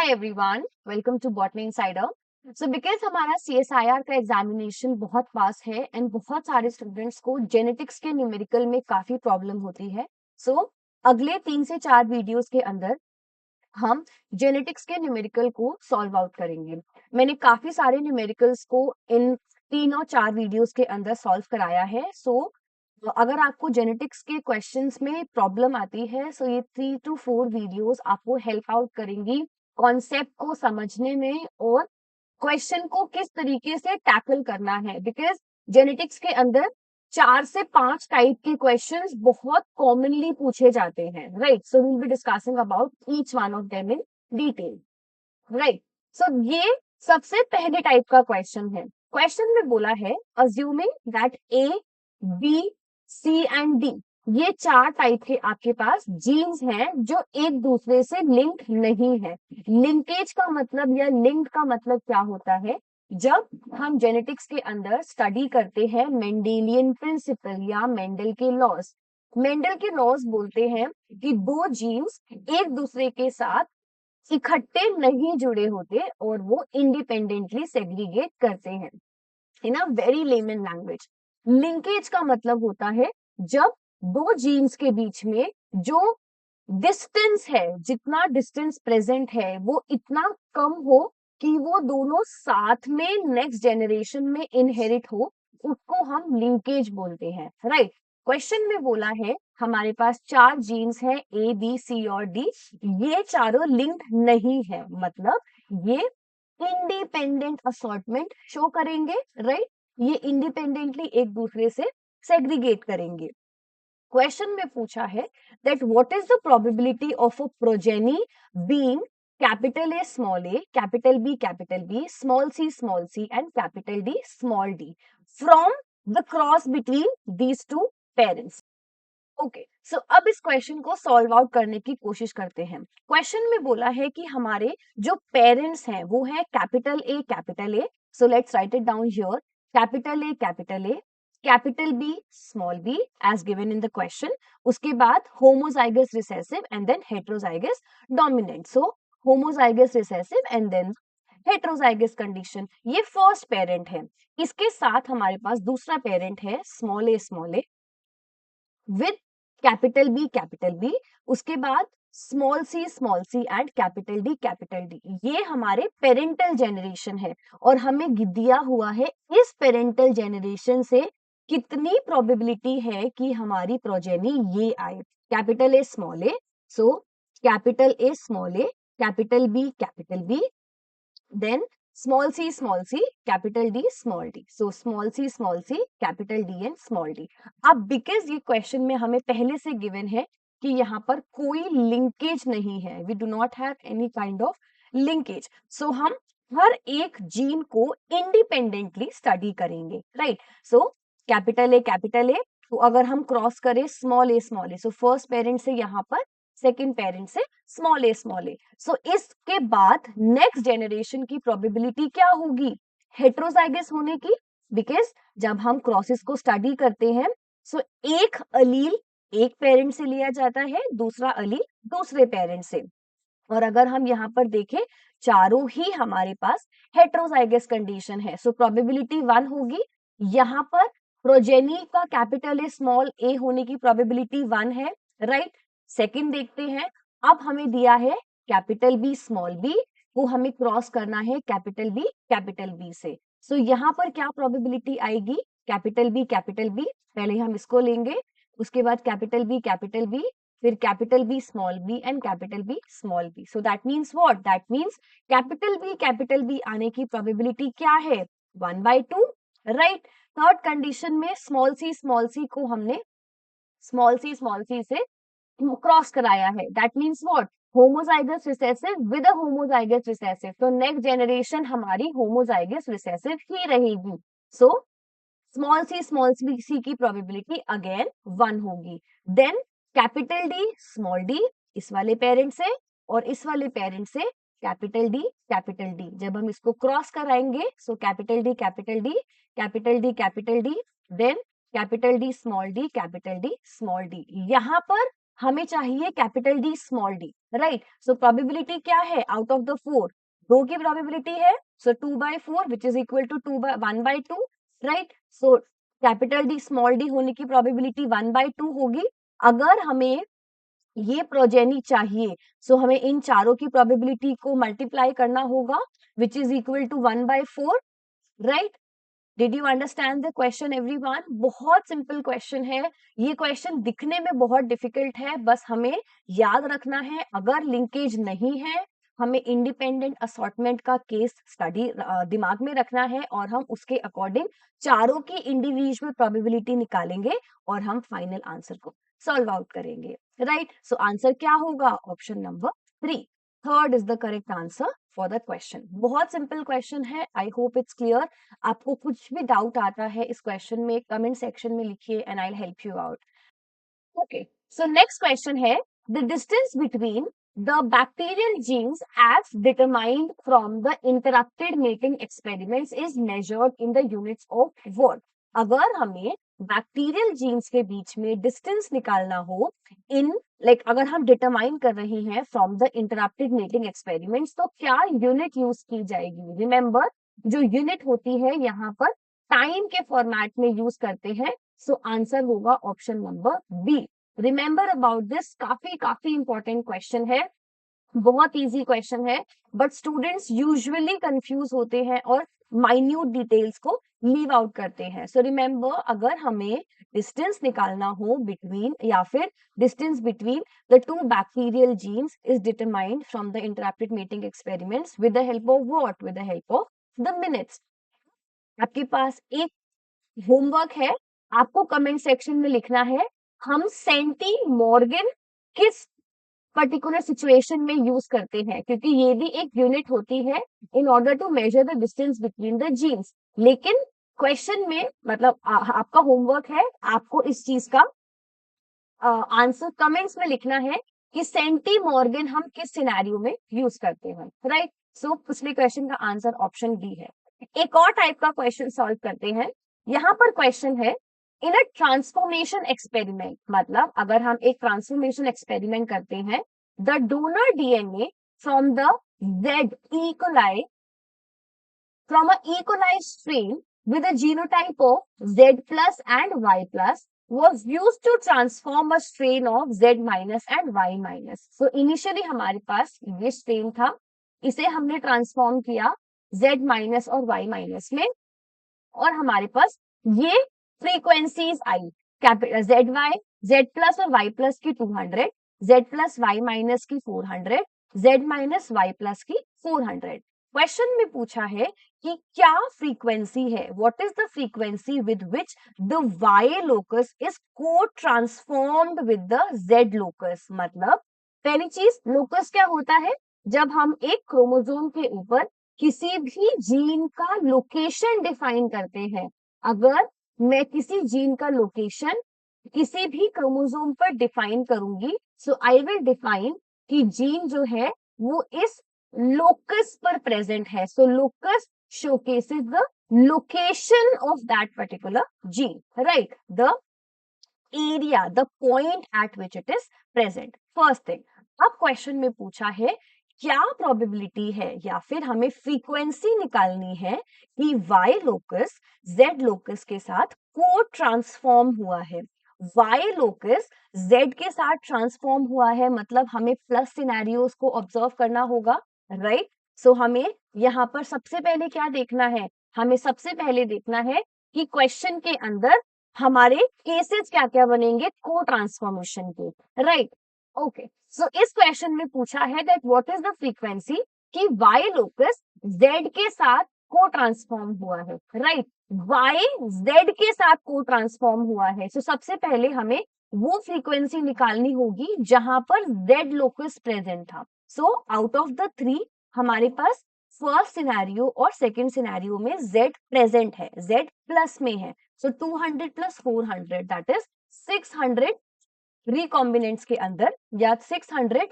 Hi everyone, welcome to botany insider. So because हमारा CSIR का examination बहुत पास है एंड बहुत सारे स्टूडेंट्स को जेनेटिक्स के न्यूमेरिकल में काफी प्रॉब्लम होती है। सो अगले 3 से 4 वीडियोस के अंदर हम जेनेटिक्स के न्यूमेरिकल को सॉल्व आउट करेंगे। मैंने काफी सारे न्यूमेरिकल्स को इन 3 और 4 वीडियोस के अंदर सॉल्व कराया है। अगर आपको जेनेटिक्स के क्वेश्चंस में प्रॉब्लम आती है सो ये 3 to 4 वीडियोस आपको हेल्प आउट करेंगी कॉन्सेप्ट को समझने में और क्वेश्चन को किस तरीके से टैकल करना है। बिकॉज जेनेटिक्स के अंदर 4 से 5 टाइप के क्वेश्चंस बहुत कॉमनली पूछे जाते हैं, right. So will be discussing about each one of them in detail, right. So ये सबसे पहले टाइप का क्वेश्चन है। क्वेश्चन में बोला है assuming that A, B, C and D ये 4 टाइप के आपके पास जीन्स हैं जो एक दूसरे से लिंक नहीं है। लिंकेज का मतलब या लिंक्ड का मतलब क्या होता है? जब हम जेनेटिक्स के अंदर स्टडी करते हैं मेंडेलियन प्रिंसिपल या मेंडल के लॉज। मेंडल के लॉज बोलते हैं कि 2 जीन्स एक दूसरे के साथ इकट्ठे नहीं जुड़े होते और वो इंडिपेंडेंटली सेग्रीगेट करते हैं। In a very layman language, linkage का मतलब होता है जब 2 जीन्स के बीच में जो डिस्टेंस है, जितना डिस्टेंस प्रेजेंट है वो इतना कम हो कि वो दोनों साथ में नेक्स्ट जनरेशन में इनहेरिट हो, उसको हम लिंकेज बोलते हैं, राइट। क्वेश्चन में बोला है हमारे पास 4 जीन्स हैं ए, बी, सी और डी, ये चारों लिंक्ड नहीं है, मतलब ये इंडिपेंडेंट असॉर्टमेंट शो करेंगे, राइट। ये इंडिपेंडेंटली एक दूसरे से सेग्रीगेट करेंगे। क्वेश्चन में पूछा है that what is the probability of a progeny being capital A small a, capital B, small c and capital D small d from the cross between these two parents। Okay, so अब इस question को solve out करने की कोशिश करते हैं। Question में बोला है कि हमारे जो पेरेंट्स हैं वो है capital A, so let's write it down here. Capital A, capital B, small b as given in the question. उसके बाद homozygous recessive and then heterozygous dominant. So homozygous recessive and then heterozygous condition, ये first parent है। इसके साथ हमारे पास दूसरा parent है small a with capital B, उसके बाद small c and capital D, ये हमारे पेरेंटल जेनरेशन है। और हमें दिया हुआ है इस पेरेंटल जेनरेशन से कितनी प्रोबेबिलिटी है कि हमारी प्रोजेनी ये आए। Capital A small A, so capital A small a, capital B, then small c capital D small d, so small c capital D and small d. अब बिकॉज ये question में हमें पहले से गिवन है कि यहाँ पर कोई लिंकेज नहीं है, we do not have any kind of linkage, so हम हर एक जीन को इंडिपेंडेंटली स्टडी करेंगे, राइट। सो कैपिटल ए, तो अगर हम क्रॉस करें स्मॉल ए, सो फर्स्ट पेरेंट से यहाँ पर, सेकेंड पेरेंट से स्मॉल ए, सो इसके बाद नेक्स्ट जेनरेशन की प्रोबेबिलिटी क्या होगी? हेट्रोजाइगस होने की। बिकॉज जब हम क्रॉसेस को स्टडी करते हैं सो एक अलील एक पेरेंट से लिया जाता है, दूसरा अलील दूसरे पेरेंट से। और अगर हम यहाँ पर देखें चारों ही हमारे पास हेट्रोजाइगस कंडीशन है, सो प्रोबेबिलिटी 1 होगी। यहाँ पर प्रोजेनी का कैपिटल ए स्मॉल ए होने की प्रोबेबिलिटी 1 है, राइट। सेकंड देखते हैं, अब हमें दिया है कैपिटल बी स्मॉल बी, वो हमें क्रॉस करना है कैपिटल बी से। सो यहाँ पर क्या प्रोबेबिलिटी आएगी? कैपिटल बी, पहले हम इसको लेंगे, उसके बाद कैपिटल बी, फिर capital B small b and capital B small b. So that means what? That means capital B आने की प्रोबेबिलिटी क्या है? 1/2, राइट। थर्ड कंडीशन में स्मॉल सी को हमने स्मॉल सी से क्रॉस कराया है, that means what? Homozygous recessive with a homozygous recessive, तो नेक्स्ट जेनरेशन हमारी होमोजाइगस रिसेसिव ही रहेगी। सो स्मॉल सी की प्रोबेबिलिटी अगेन 1 होगी। Then capital D small D, इस वाले पेरेंट से और इस वाले पेरेंट से कैपिटल डी, जब हम इसको क्रॉस कराएंगे so capital D, then capital D small d, यहाँ पर हमें चाहिए capital D small d, right? So probability क्या है आउट ऑफ द 4? 2 की प्रोबेबिलिटी है, so 2/4 which is equal to 1/2, right? So capital D small d होने की प्रोबेबिलिटी 1/2 होगी। अगर हमें ये प्रोजेनी चाहिए, सो हमें इन चारों की प्रोबेबिलिटी को मल्टीप्लाई करना होगा which is equal to 1/4, right? Did you understand the question everyone? बहुत सिंपल क्वेश्चन है। ये क्वेश्चन दिखने में बहुत डिफिकल्ट है, बस हमें याद रखना है। अगर लिंकेज नहीं है, हमें इंडिपेंडेंट असॉर्टमेंट का केस स्टडी दिमाग में रखना है और हम उसके अकॉर्डिंग चारों की इंडिविजुअल प्रोबेबिलिटी निकालेंगे और हम फाइनल आंसर को सॉल्व आउट करेंगे, राइट? सो आंसर क्या होगा? Option number 3, third is the correct answer for the question. बहुत सिंपल क्वेश्चन है, आई होप इट्स क्लियर। आपको कुछ भी डाउट आता है इस क्वेश्चन में, कमेंट सेक्शन में लिखिए and I will help you out. Okay, so next question है the distance between the bacterial genes as determined from the interrupted mating experiments is measured in the units of what? अगर हमें bacterial jeans के बीच में distance निकालना हो इन अगर हम determine कर रहे हैं from the interrupted mating experiments, तो क्या यूनिट यूज की जाएगी? रिमेंबर, जो यूनिट होती है यहाँ पर टाइम के फॉर्मेट में यूज करते हैं। सो आंसर होगा option number B. Remember about this, काफी काफी इंपॉर्टेंट क्वेश्चन है, बहुत इजी क्वेश्चन है, बट स्टूडेंट्स यूजुअली कंफ्यूज होते हैं और माइन्यूट डिटेल्स को लीव आउट करते हैं। सो रिमेंबर, अगर हमें डिस्टेंस निकालना हो बिटवीन या फिर distance between the two bacterial genes is determined from the interrupted mating experiments with the help of what? With the help of the minutes. आपके पास एक होमवर्क है, आपको कमेंट सेक्शन में लिखना है हम सेंटी मॉर्गन किस पर्टिकुलर सिचुएशन में यूज करते हैं, क्योंकि ये भी एक यूनिट होती है in order to measure the distance between the genes. लेकिन क्वेश्चन में मतलब आपका होमवर्क है, आपको इस चीज का आंसर कमेंट्स में लिखना है कि सेंटी मॉर्गन हम किस सिनेरियो में यूज करते हैं, राइट? सो पिछले क्वेश्चन का आंसर ऑप्शन डी है। एक और टाइप का क्वेश्चन सॉल्व करते हैं। यहाँ पर क्वेश्चन है इन अ ट्रांसफॉर्मेशन एक्सपेरिमेंट, मतलब अगर हम एक ट्रांसफॉर्मेशन एक्सपेरिमेंट करते हैं, the donor DNA from the Z E coli from a equalized strain with a genotype of Z plus and Y plus was used to transform a strain of Z minus and Y minus. So initially हमारे पास ये strain था, इसे हमने transform किया Z minus और Y minus में, और हमारे पास ये फ्रीक्वेंसीज आई कैपिटल Z प्लस और Y प्लस की 200, Z प्लस Y माइनस की 400, Z माइनस Y प्लस की 400। क्वेश्चन में पूछा है कि क्या फ्रीक्वेंसी है, what is the frequency with which the Y locus is cotransformed with the Z locus. मतलब पहली चीज, लोकस क्या होता है? जब हम एक क्रोमोसोम के ऊपर किसी भी जीन का लोकेशन डिफाइन करते हैं, अगर मैं किसी जीन का लोकेशन किसी भी क्रोमोसोम पर डिफाइन करूंगी, सो आई विल डिफाइन कि जीन जो है वो इस लोकस पर प्रेजेंट है। So locus showcases the location of that particular gene, right? The area, the point at which it is present, first thing. अब क्वेश्चन में पूछा है क्या प्रोबेबिलिटी है या फिर हमें फ्रीक्वेंसी निकालनी है कि Y लोकस Z लोकस के साथ को ट्रांसफॉर्म हुआ है। Y लोकस Z के साथ ट्रांसफॉर्म हुआ है, मतलब हमें प्लस सिनेरियोस को ऑब्जर्व करना होगा, राइट? सो हमें यहाँ पर सबसे पहले क्या देखना है? हमें सबसे पहले देखना है कि क्वेश्चन के अंदर हमारे केसेस क्या क्या बनेंगे को ट्रांसफॉर्मेशन के, राइट? ओके, सो इस क्वेश्चन में पूछा है that what is the frequency कि Y लोकस Z के साथ को ट्रांसफॉर्म हुआ है, राइट? Y Z के साथ को ट्रांसफॉर्म हुआ है। सो सबसे पहले हमें वो फ्रीक्वेंसी निकालनी होगी जहां पर Z लोकस प्रेजेंट था। सो आउट ऑफ द 3 हमारे पास फर्स्ट सिनेरियो और सेकंड सिनेरियो में Z प्रेजेंट है, Z प्लस में है। सो 200 प्लस 400 दैट इज 600 रिकॉम्बिनेंट्स के अंदर या 600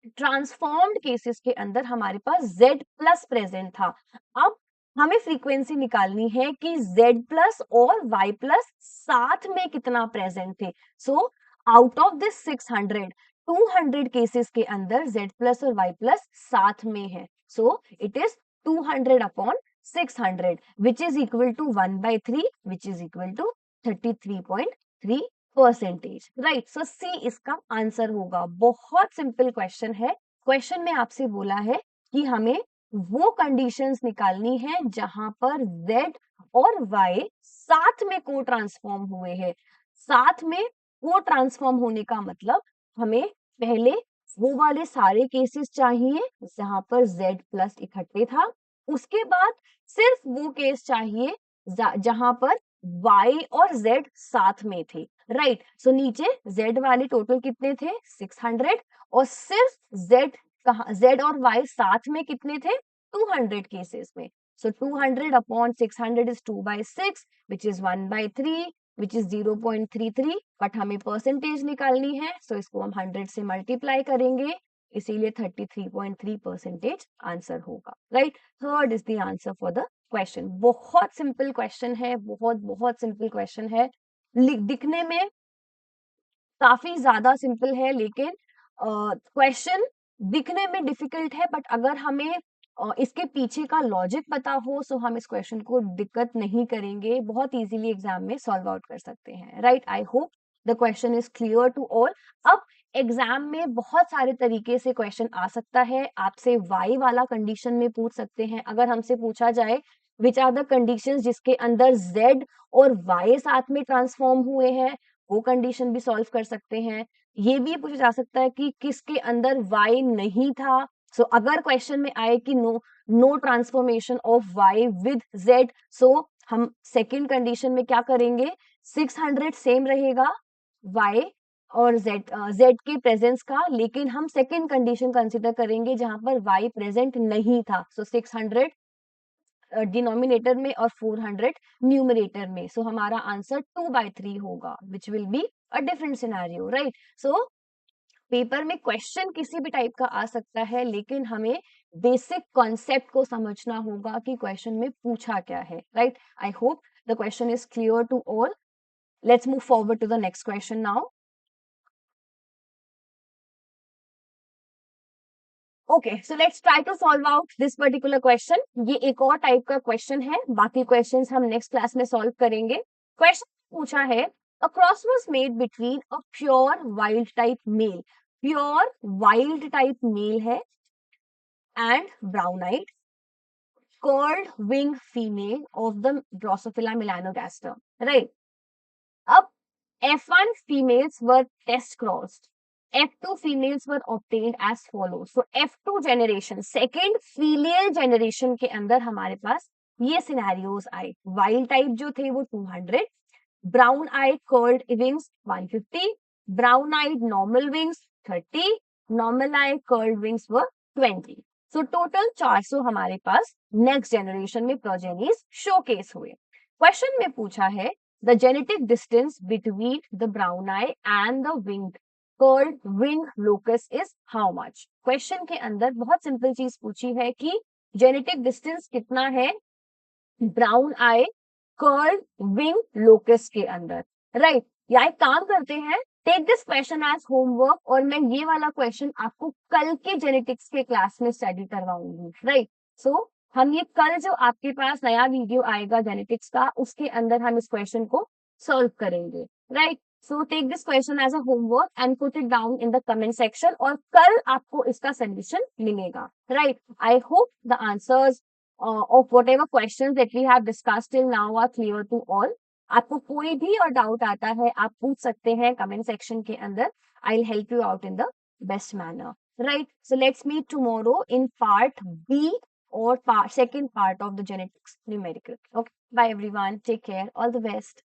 ट्रांसफॉर्म्ड केसेस के अंदर हमारे पास Z प्लस प्रेजेंट था। अब हमें फ्रीक्वेंसी निकालनी है कि Z प्लस और Y प्लस साथ में कितना प्रेजेंट थे। So out of this 600, 200 cases के अंदर z प्लस और y प्लस साथ में है, so it is 200 upon 600 which is equal to 1/3 which is equal to 33.3%, right. So C इसका आंसर होगा। बहुत सिंपल क्वेश्चन है। क्वेश्चन में आपसे बोला है कि हमें वो कंडीशंस निकालनी है जहां पर z और y साथ में को ट्रांसफॉर्म हुए हैं। साथ में को ट्रांसफॉर्म होने का मतलब हमें पहले वो वाले सारे केसेस चाहिए जहां पर z प्लस इकट्ठे था, उसके बाद सिर्फ वो केस चाहिए जहां पर y और z साथ में थे, राइट। सो नीचे z वाले टोटल कितने थे 600 और सिर्फ z कहा z और y साथ में कितने थे 200 केसेस में। सो 200 upon 600 is 2/6 which is 1/3 which is 0.33, but हमें परसेंटेज निकालनी है, सो इसको हम 100 से मल्टीप्लाई करेंगे, इसीलिए 33.3% आंसर होगा, right. Third is the answer for the question. बहुत सिंपल क्वेश्चन है, बहुत बहुत सिंपल क्वेश्चन है। दिखने में काफी ज्यादा सिंपल है, लेकिन क्वेश्चन दिखने में डिफिकल्ट है, बट अगर हमें इसके पीछे का लॉजिक पता हो सो हम इस क्वेश्चन को दिक्कत नहीं करेंगे, बहुत इजीली एग्जाम में सॉल्व आउट कर सकते हैं, right. I hope the question is clear to all. अब एग्जाम में बहुत सारे तरीके से क्वेश्चन आ सकता है। आपसे वाई वाला कंडीशन में पूछ सकते हैं। अगर हमसे पूछा जाए विच आर द कंडीशंस जिसके अंदर जेड और वाई साथ में ट्रांसफॉर्म हुए हैं, वो कंडीशन भी सॉल्व कर सकते हैं। ये भी पूछा जा सकता है कि किसके अंदर y नहीं था। सो अगर क्वेश्चन में आए कि no transformation of y with z, so हम सेकंड कंडीशन में क्या करेंगे, 600 सेम रहेगा y और z के प्रेजेंस का, लेकिन हम सेकंड कंडीशन कंसीडर करेंगे जहां पर y प्रेजेंट नहीं था। सो 600 डिनोमिनेटर में और 400 न्यूमरेटर में, सो हमारा आंसर 2/3 होगा which will be a different scenario, right. So paper में क्वेश्चन किसी भी टाइप का आ सकता है, लेकिन हमें बेसिक कॉन्सेप्ट को समझना होगा कि क्वेश्चन में पूछा क्या है, right. I hope the question is clear to all. Let's move forward to the next question now. Okay, so let's try to solve out this particular question. ये एक और टाइप का क्वेश्चन है, बाकी क्वेश्चंस हम नेक्स्ट क्लास में solve करेंगे। Question पूछा है, a cross was made between a pure wild type male, pure wild type male है, and brown eyed curled wing female of the Drosophila melanogaster, right. अब F1 females were test crossed. F2 females were obtained as follows. So F2 generation, second filial generation के अंदर हमारे पास ये scenarios आए। Wild type जो थे वो 200, brown eyed curled wings 150, brown आइड normal wings 30, normal आइड curled wings वर 20। So total 400 हमारे पास next generation में प्रोजेनीज शोकेस हुए। क्वेश्चन में पूछा है the genetic distance between the brown eye and the winged curled wing locus is how much? Question के अंदर बहुत simple चीज पूछी है कि जेनेटिक डिस्टेंस कितना है brown eye curled wing locus के अंदर, राइट। या एक काम करते हैं, take this question as homework, और मैं ये वाला क्वेश्चन आपको कल के जेनेटिक्स के क्लास में स्टडी करवाऊंगी, राइट। सो हम ये कल जो आपके पास नया वीडियो आएगा जेनेटिक्स का, उसके अंदर हम इस क्वेश्चन को सॉल्व करेंगे, right. So take this question as a homework and put it down in the comment section, और कल आपको इसका सोल्यूशन मिलेगा, right. I hope the answers of whatever questions that we have discussed till now are clear to all. आपको कोई भी और doubt आता है आप पूछ सकते हैं कमेंट सेक्शन के अंदर। I'll help you out in the best manner, right? So let's meet tomorrow in part B or second part of the genetics numerical. Okay, bye everyone, take care, all the best.